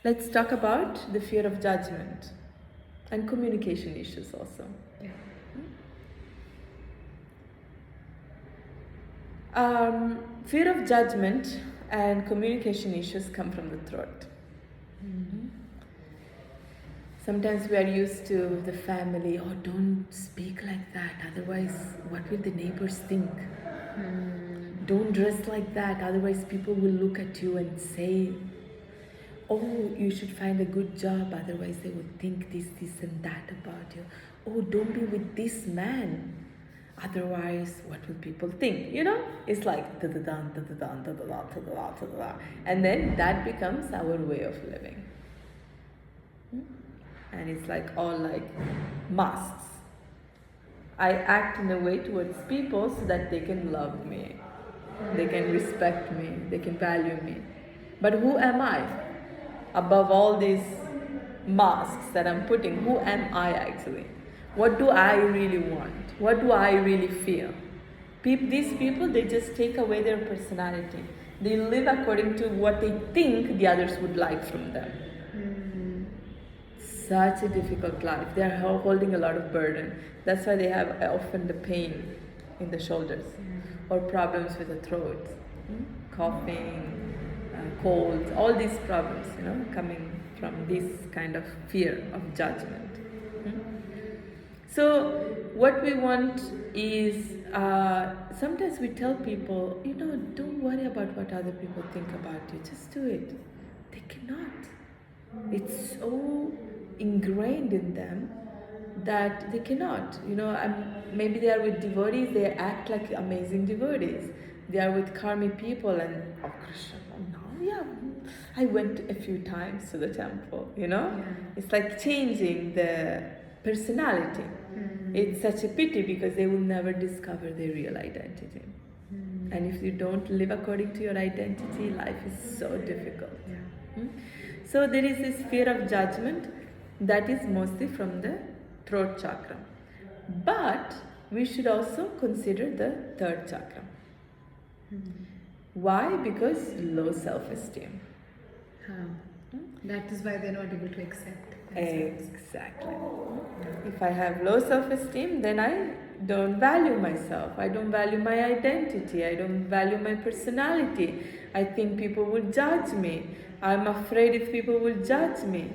Let's talk about the fear of judgment and communication issues also. Yeah. Fear of judgment and communication issues come from the throat. Sometimes we are used to the family, oh, don't speak like that, otherwise, what will the neighbors think? Don't dress like that, otherwise, people will look at you and say, oh, you should find a good job, otherwise, they would think this, and that about you. Oh, don't be with this man, otherwise, what will people think? You know, it's like da-da-dan, da-da-dan, da-da-dan, da-da-dan, da-da-dan. And then that becomes our way of living. And it's like all like masks. I act in a way towards people so that they can love me, they can respect me, they can value me. But who am I? Above all these masks that I'm putting, who am I actually? What do I really want? What do I really feel? These people, they just take away their personality. They live according to what they think the others would like from them. Such a difficult life. They are holding a lot of burden. That's why they have often the pain in the shoulders or problems with the throat, coughing, colds, all these problems, coming from this kind of fear of judgment. So what we want is, sometimes we tell people, don't worry about what other people think about you, just do it. They cannot. It's so ingrained in them that they cannot. Maybe they are with devotees, they act like amazing devotees. They are with karmic people and, oh Krishna, no, yeah, I went a few times to the temple, Yeah. It's like changing the personality. It's such a pity because they will never discover their real identity. And if you don't live according to your identity, life is so difficult. Yeah. So there is this fear of judgment that is mostly from the throat chakra. But we should also consider the third chakra. Why? Because low self-esteem. That is why they're not able to accept themselves. Exactly. If I have low self-esteem, then I don't value myself. I don't value my identity. I don't value my personality. I think people will judge me. I'm afraid if people will judge me.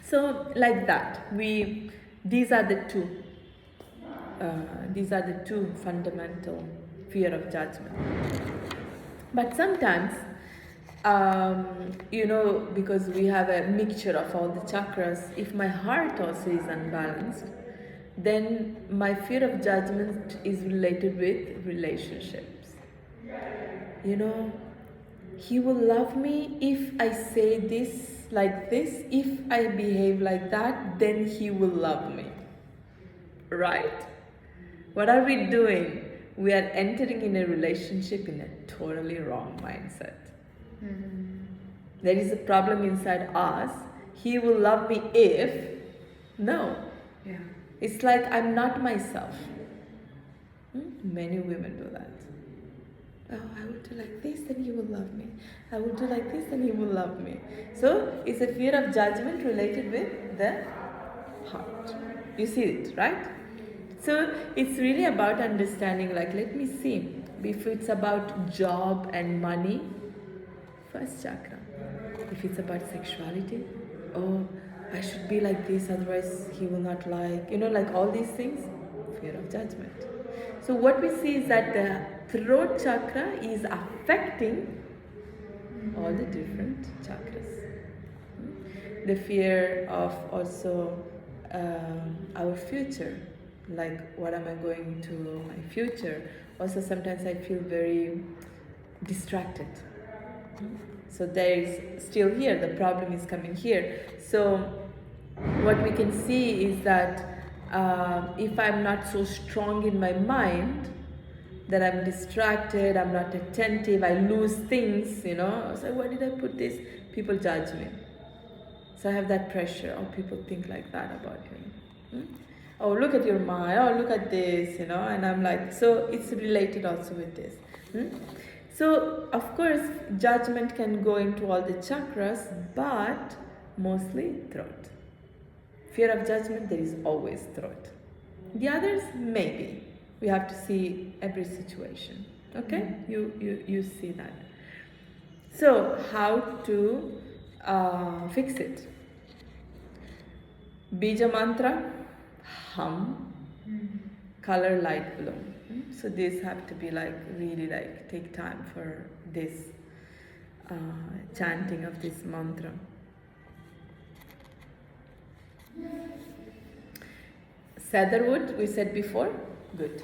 So like that, these are the two fundamental fear of judgment. But sometimes, because we have a mixture of all the chakras, if my heart also is unbalanced, then my fear of judgment is related with relationships. He will love me if I say this like this. If I behave like that, then he will love me. Right? What are we doing? We are entering in a relationship in a totally wrong mindset. There is a problem inside us. He will love me if... No. Yeah. It's like I'm not myself. Many women do that. Oh, I will do like this, then he will love me. I will do like this, then he will love me. So it's a fear of judgment related with the heart. You see it, right? So it's really about understanding, like, let me see. If it's about job and money, first chakra. If it's about sexuality, oh, I should be like this, otherwise he will not like, like all these things, fear of judgment. So what we see is that the throat chakra is affecting all the different chakras. The fear of also our future, like what am I going to my future. Also sometimes I feel very distracted. So there is still here, the problem is coming here. So what we can see is that if I'm not so strong in my mind, that I'm distracted, I'm not attentive, I lose things, So why did I put this? People judge me. So I have that pressure, people think like that about me. oh, look at your mind, oh, look at this, and I'm like, so it's related also with this. So, of course, judgment can go into all the chakras, but mostly throat. Fear of judgment, there is always throat. The others, maybe. We have to see every situation. Okay? You see that. So, how to fix it? Bija mantra, hum, color, light, blue. So these have to be like really like take time for this chanting of this mantra. Cedarwood, we said before. Good.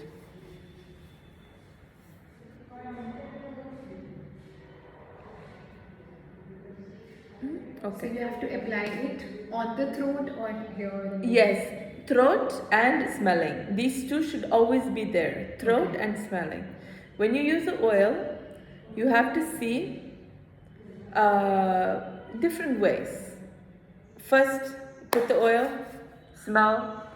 Okay. So you have to apply it on the throat or here? Yes, throat and smelling. These two should always be there. Throat and smelling. When you use the oil, you have to see different ways. First, put the oil, smell,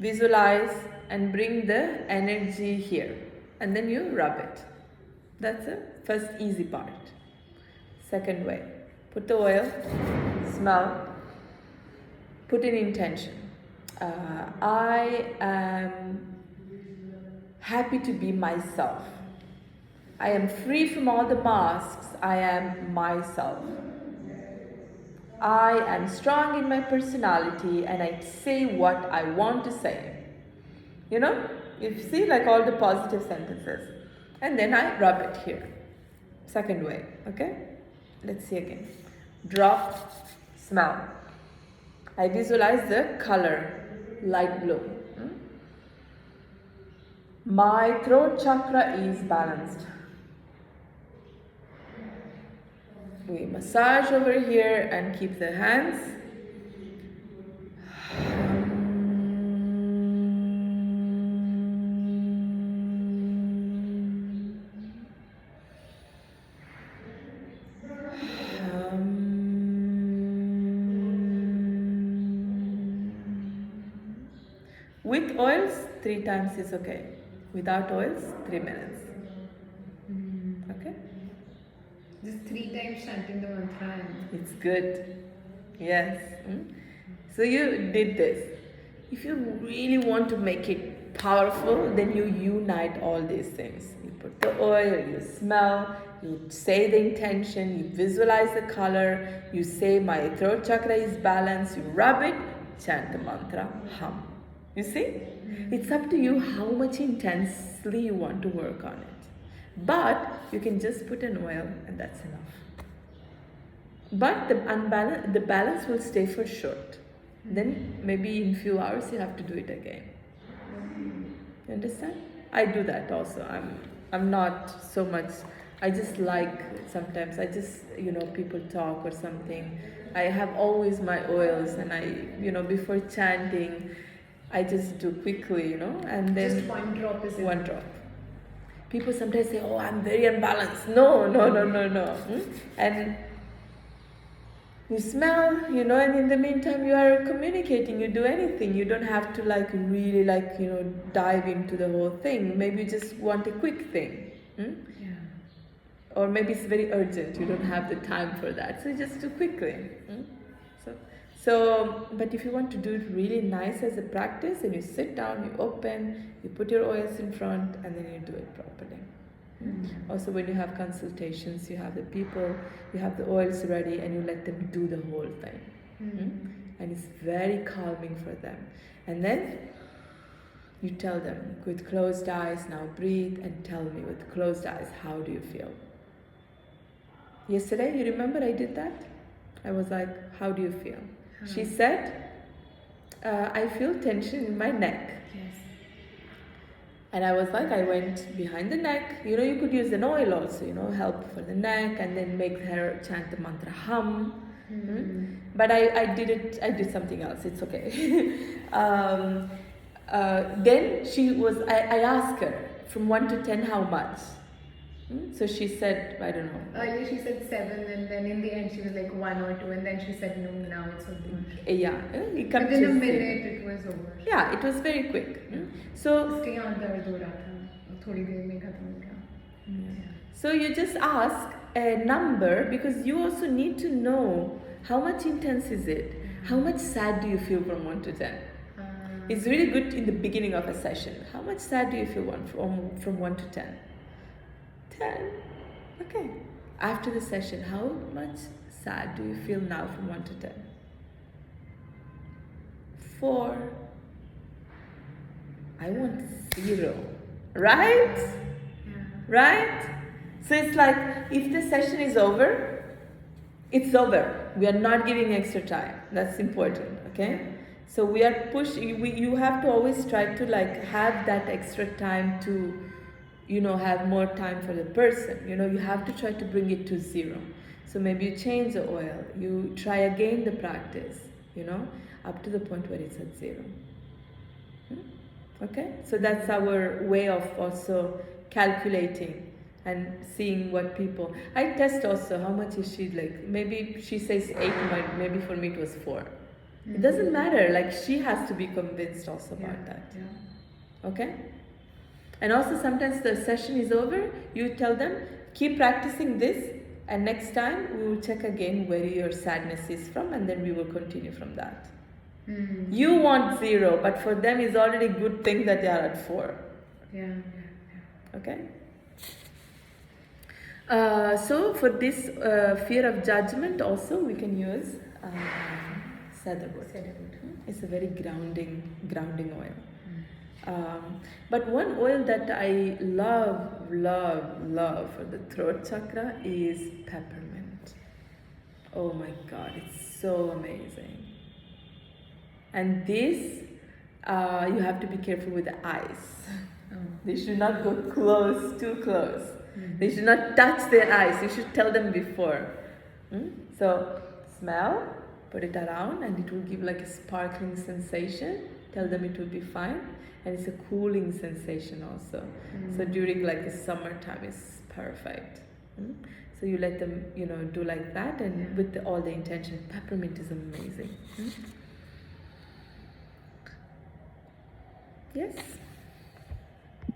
visualize, and bring the energy here. And then you rub it. That's the first easy part. Second way, put the oil, smell, put in intention. I am happy to be myself. I am free from all the masks. I am myself. I am strong in my personality and I say what I want to say. You see like all the positive sentences. And then I rub it here. Second way, okay? Let's see again. Drop, smell. I visualize the color, light blue. My throat chakra is balanced. We massage over here and keep the hands. With oils, 3 times is okay. Without oils, 3 minutes. Okay? Just 3 times chanting the mantra. It's good. Yes. So you did this. If you really want to make it powerful, then you unite all these things. You put the oil, you smell, you say the intention, you visualize the color, you say my throat chakra is balanced, you rub it, chant the mantra, hum. You see? It's up to you how much intensely you want to work on it. But you can just put an oil and that's enough. But the balance will stay for short. Then maybe in few hours you have to do it again. You understand? I do that also. I'm not so much. I just like sometimes. I just people talk or something. I have always my oils and I before chanting, I just do quickly and then just 1 drop is one drop. People sometimes say, "Oh, I'm very unbalanced." No. And you smell, and in the meantime you are communicating, you do anything. You don't have to really dive into the whole thing. Maybe you just want a quick thing. Yeah. Or maybe it's very urgent, you don't have the time for that. So just do quickly. So, but if you want to do it really nice as a practice, then you sit down, you open, you put your oils in front, and then you do it properly. Also, when you have consultations, you have the people, you have the oils ready, and you let them do the whole thing. And it's very calming for them. And then you tell them with closed eyes, now breathe and tell me with closed eyes, how do you feel? Yesterday, you remember I did that? I was like, how do you feel? She said, I feel tension in my neck. Yes. And I was like, I went behind the neck. You could use an oil also, help for the neck, and then make her chant the mantra hum. But I did something else. It's okay. Then I asked her from 1 to 10 how much. So she said, I don't know. Earlier she said 7, and then in the end she was like 1 or 2, and then she said no, now it's over. Yeah, it comes Within a to minute it was over. Yeah, it was very quick. So उसके यहाँ दर्द हो रहा था, थोड़ी देर में खत्म हो गया. So you just ask a number because you also need to know how much intense is it? How much sad do you feel from 1 to 10? It's really good in the beginning of a session. How much sad do you feel from 1 to 10? 10. Okay. After the session, how much sad do you feel now from 1 to 10? 4. I want 0. Right? Right? So it's like if the session is over, it's over. We are not giving extra time. That's important, okay? So we are pushing, you have to always try to like have that extra time to, have more time for the person. You have to try to bring it to 0. So maybe you change the oil, you try again the practice, up to the point where it's at 0. Okay? So that's our way of also calculating and seeing what people. I test also how much is she like. Maybe she says 8, but maybe for me it was 4. It doesn't matter. Like she has to be convinced also about that. Yeah. Okay? And also sometimes the session is over. You tell them keep practicing this, and next time we will check again where your sadness is from, and then we will continue from that. You want 0, but for them it's already a good thing that they are at 4. Yeah. Okay? So for this fear of judgment also we can use cedarwood. It's a very grounding oil. But one oil that I love for the throat chakra is peppermint. Oh my god, it's so amazing. And this you have to be careful with the eyes. They should not go too close. They should not touch their eyes. You should tell them before. So smell, put it around, and it will give like a sparkling sensation. Tell them it will be fine, and it's a cooling sensation also. So during like the summertime, it's perfect. So you let them, do like that, and with all the intention. Peppermint is amazing. Yes.